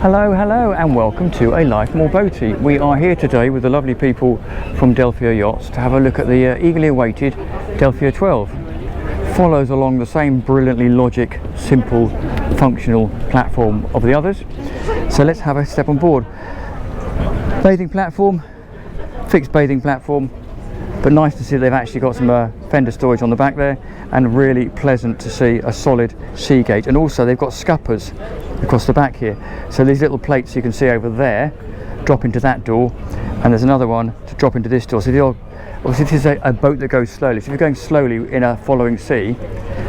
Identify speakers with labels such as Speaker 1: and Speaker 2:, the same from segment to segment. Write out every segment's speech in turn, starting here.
Speaker 1: Hello, hello, and welcome to A Life More Boaty. We are here today with the lovely people from Delphia Yachts to have a look at the eagerly awaited Delphia 12. Follows along the same brilliantly logic, simple, functional platform of the others. So let's have a step on board. Bathing platform, fixed bathing platform, but nice to see they've actually got some fender storage on the back there, and really pleasant to see a solid sea gate. And also they've got scuppers across the back here, so these little plates you can see over there drop into that door, and there's another one to drop into this door. So obviously this is a boat that goes slowly, so if you're going slowly in a following sea,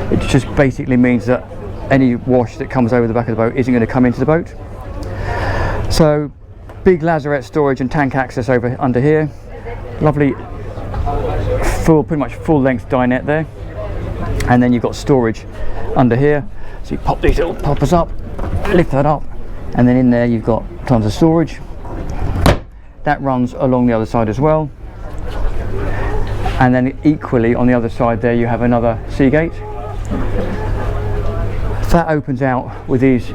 Speaker 1: it just basically means that any wash that comes over the back of the boat isn't going to come into the boat. So big lazarette storage and tank access over under here, lovely pretty much full length dinette there, and then you've got storage under here, so you pop these little poppers up, lift that up, and then in there you've got tons of storage. That runs along the other side as well, and then equally on the other side there you have another sea gate. That opens out with these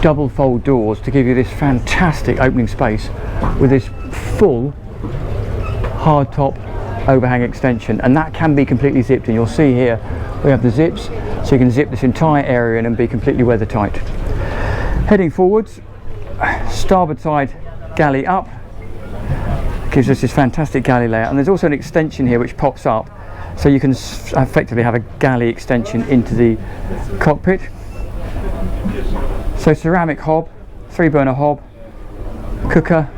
Speaker 1: double fold doors to give you this fantastic opening space with this full hard top overhang extension, and that can be completely zipped in. You'll see here we have the zips, so you can zip this entire area in and be completely weather tight. Heading forwards, starboard side galley up, gives us this fantastic galley layout, and there's also an extension here which pops up, so you can effectively have a galley extension into the cockpit. So ceramic hob, 3-burner hob, cooker,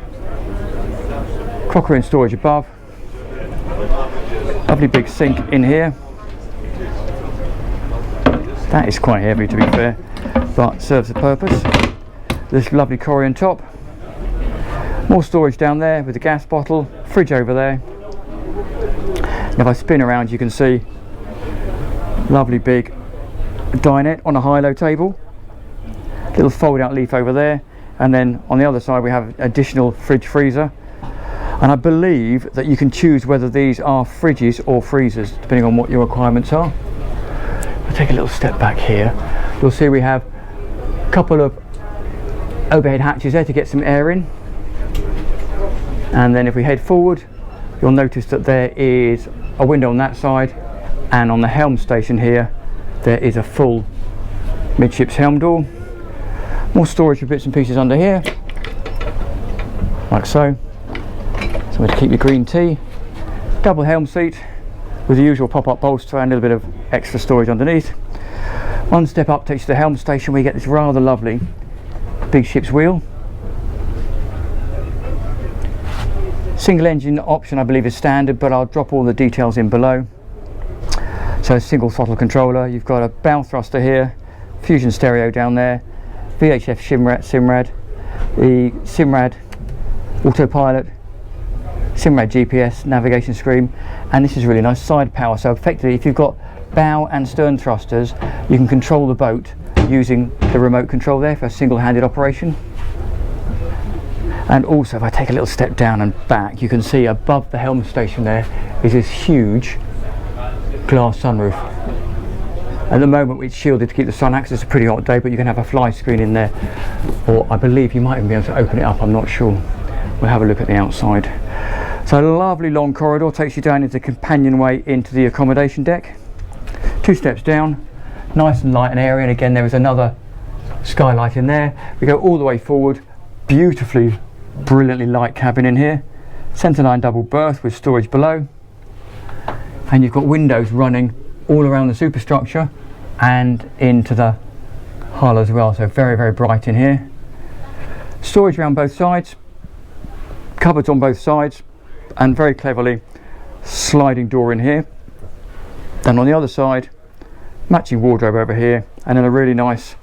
Speaker 1: crockery and storage above, lovely big sink in here. That is quite heavy to be fair, but serves the purpose. This lovely Corian top, more storage down there with the gas bottle, fridge over there. And if I spin around you can see lovely big dinette on a high-low table, little fold out leaf over there, and then on the other side we have additional fridge freezer. And I believe that you can choose whether these are fridges or freezers depending on what your requirements are. I'll take a little step back here. You'll see we have a couple of overhead hatches there to get some air in, and then if we head forward you'll notice that there is a window on that side, and on the helm station here there is a full midships helm door. More storage for bits and pieces under here, like so. Somewhere to keep your green tea. Double helm seat with the usual pop-up bolster and a little bit of extra storage underneath. One step up takes you to the helm station where you get this rather lovely big ship's wheel. Single engine option I believe is standard, but I'll drop all the details in below. So single throttle controller, you've got a bow thruster here, Fusion stereo down there, VHF Simrad, the Simrad autopilot, Simrad GPS navigation screen, and this is really nice side power. So effectively if you've got bow and stern thrusters you can control the boat using the remote control there for a single-handed operation. And also if I take a little step down and back, you can see above the helm station there is this huge glass sunroof. At the moment it's shielded to keep the sun access. It's a pretty hot day, but you can have a fly screen in there, or I believe you might even be able to open it up, I'm not sure. We'll have a look at the outside. So a lovely long corridor takes you down into the companionway into the accommodation deck. 2 steps down, nice and light and airy, and again there is another skylight in there. We go all the way forward, beautifully, brilliantly light cabin in here. Centerline double berth with storage below, and you've got windows running all around the superstructure and into the hull as well, so very, very bright in here. Storage around both sides, cupboards on both sides, and very cleverly sliding door in here. Then on the other side, matching wardrobe over here, and then a really nice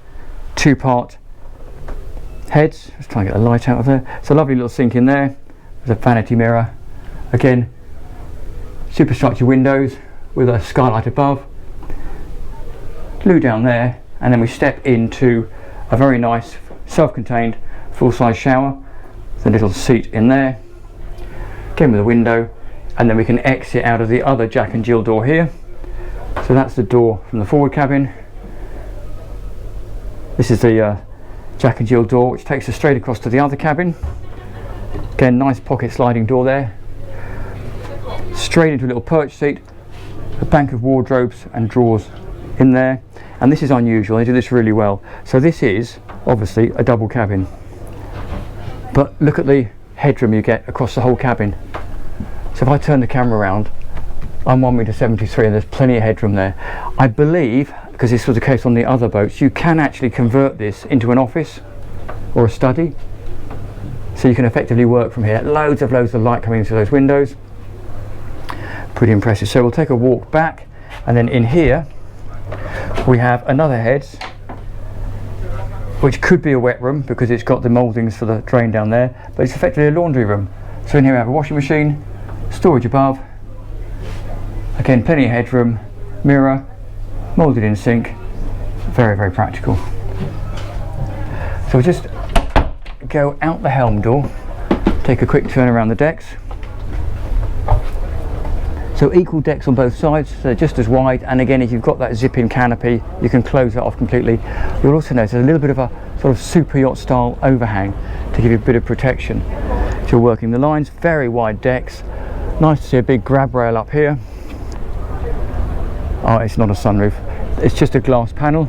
Speaker 1: 2-part heads. Let's try and get the light out of there. It's a lovely little sink in there with a vanity mirror. Again, superstructure windows with a skylight above, loo down there, and then we step into a very nice self-contained full-size shower with a little seat in there, again with a window, and then we can exit out of the other Jack and Jill door here. So that's the door from the forward cabin. This is the Jack and Jill door, which takes us straight across to the other cabin. Again, nice pocket sliding door there. Straight into a little perch seat, a bank of wardrobes and drawers in there. And this is unusual, they do this really well. So this is obviously a double cabin. But look at the headroom you get across the whole cabin. So if I turn the camera around, I'm 1.73 m and there's plenty of headroom there. I believe, because this was the case on the other boats, you can actually convert this into an office or a study. So you can effectively work from here. Loads of light coming into those windows. Pretty impressive. So we'll take a walk back, and then in here we have another heads, which could be a wet room because it's got the mouldings for the drain down there, but it's effectively a laundry room. So in here we have a washing machine, storage above, again plenty of headroom, mirror, moulded in sink, very, very practical. So we'll just go out the helm door, take a quick turn around the decks. So equal decks on both sides, so they're just as wide, and again if you've got that zip-in canopy you can close that off completely. You'll also notice there's a little bit of a sort of super yacht style overhang to give you a bit of protection. So you're working the lines, very wide decks. Nice to see a big grab rail up here. Oh, it's not a sunroof, it's just a glass panel,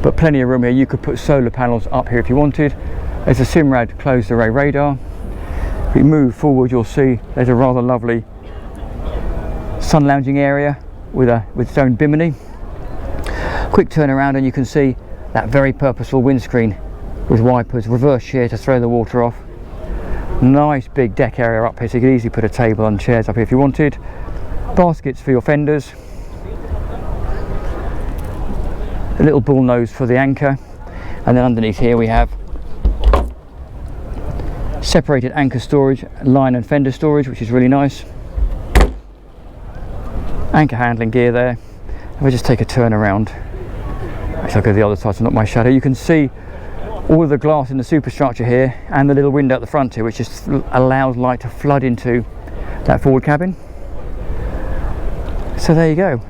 Speaker 1: but plenty of room here. You could put solar panels up here if you wanted. There's a Simrad closed array radar. If we move forward you'll see there's a rather lovely sun lounging area with its own bimini. Quick turn around and you can see that very purposeful windscreen with wipers, reverse shear to throw the water off. Nice big deck area up here, so you could easily put a table and chairs up here if you wanted. Baskets for your fenders. A little bull nose for the anchor, and then underneath here we have separated anchor storage, line and fender storage, which is really nice. Anchor handling gear there. If I just take a turn around, actually I'll go to the other side so not my shadow, you can see all of the glass in the superstructure here and the little window at the front here, which just allows light to flood into that forward cabin. So there you go.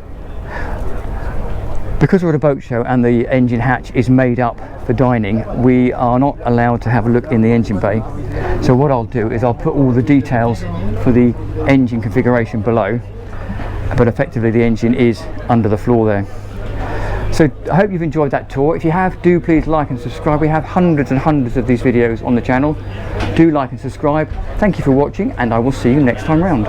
Speaker 1: Because we're at a boat show and the engine hatch is made up for dining, we are not allowed to have a look in the engine bay. So what I'll do is I'll put all the details for the engine configuration below, but effectively the engine is under the floor there. So I hope you've enjoyed that tour. If you have, do please like and subscribe. We have hundreds and hundreds of these videos on the channel. Do like and subscribe. Thank you for watching, and I will see you next time round.